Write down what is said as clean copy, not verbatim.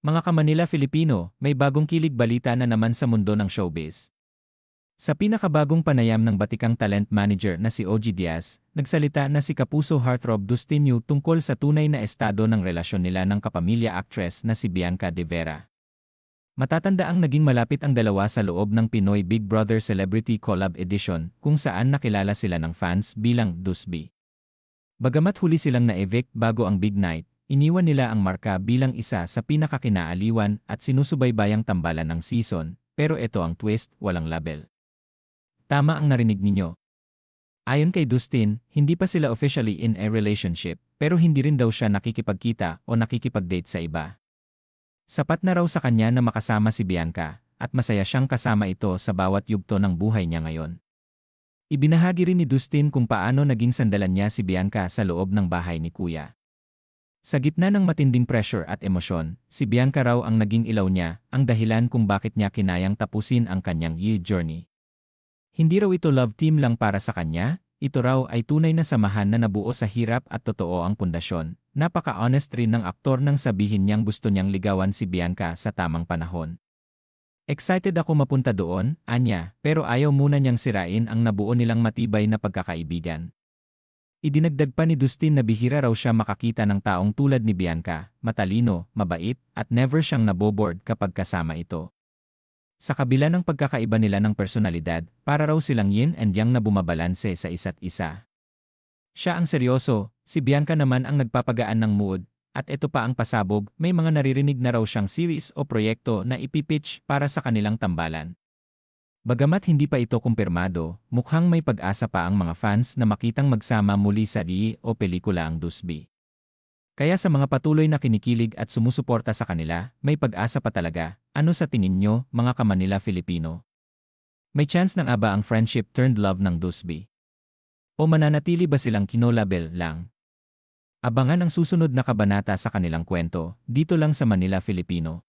Mga ka-Manila Filipino, may bagong kilig balita na naman sa mundo ng showbiz. Sa pinakabagong panayam ng batikang talent manager na si OG Diaz, nagsalita na si Kapuso Heartthrob Dustinio tungkol sa tunay na estado ng relasyon nila ng kapamilya actress na si Bianca De Vera. Matatandaang naging malapit ang dalawa sa loob ng Pinoy Big Brother Celebrity Collab Edition kung saan nakilala sila ng fans bilang Dusby. Bagamat huli silang na-evict bago ang Big Night, iniwan nila ang marka bilang isa sa pinakakinaaliwan at sinusubaybayang tambalan ng season, pero ito ang twist, walang label. Tama ang narinig ninyo. Ayon kay Dustin, hindi pa sila officially in a relationship, pero hindi rin daw siya nakikipagkita o nakikipag-date sa iba. Sapat na raw sa kanya na makasama si Bianca, at masaya siyang kasama ito sa bawat yugto ng buhay niya ngayon. Ibinahagi rin ni Dustin kung paano naging sandalan niya si Bianca sa loob ng bahay ni Kuya. Sa gitna ng matinding pressure at emosyon, si Bianca raw ang naging ilaw niya, ang dahilan kung bakit niya kinayang tapusin ang kanyang journey. Hindi raw ito love team lang para sa kanya, ito raw ay tunay na samahan na nabuo sa hirap at totoo ang pundasyon. Napaka-honest rin ng aktor nang sabihin niyang gusto niyang ligawan si Bianca sa tamang panahon. Excited ako mapunta doon, anya, pero ayaw muna niyang sirain ang nabuo nilang matibay na pagkakaibigan. Idinagdag pa ni Dustin na bihira raw siya makakita ng taong tulad ni Bianca, matalino, mabait, at never siyang naboboard kapag kasama ito. Sa kabila ng pagkakaiba nila ng personalidad, para raw silang yin and yang na bumabalanse sa isa't isa. Siya ang seryoso, si Bianca naman ang nagpapagaan ng mood, at ito pa ang pasabog, may mga naririnig na raw siyang series o proyekto na ipipitch para sa kanilang tambalan. Bagamat hindi pa ito kumpirmado, mukhang may pag-asa pa ang mga fans na makitang magsama muli sa o pelikula ang Dusby. Kaya sa mga patuloy na kinikilig at sumusuporta sa kanila, may pag-asa pa talaga. Ano sa tingin nyo, mga ka-Manila Filipino? May chance ng aba ang friendship turned love ng Dusby? O mananatili ba silang kinolabel lang? Abangan ang susunod na kabanata sa kanilang kwento, dito lang sa Manila Filipino.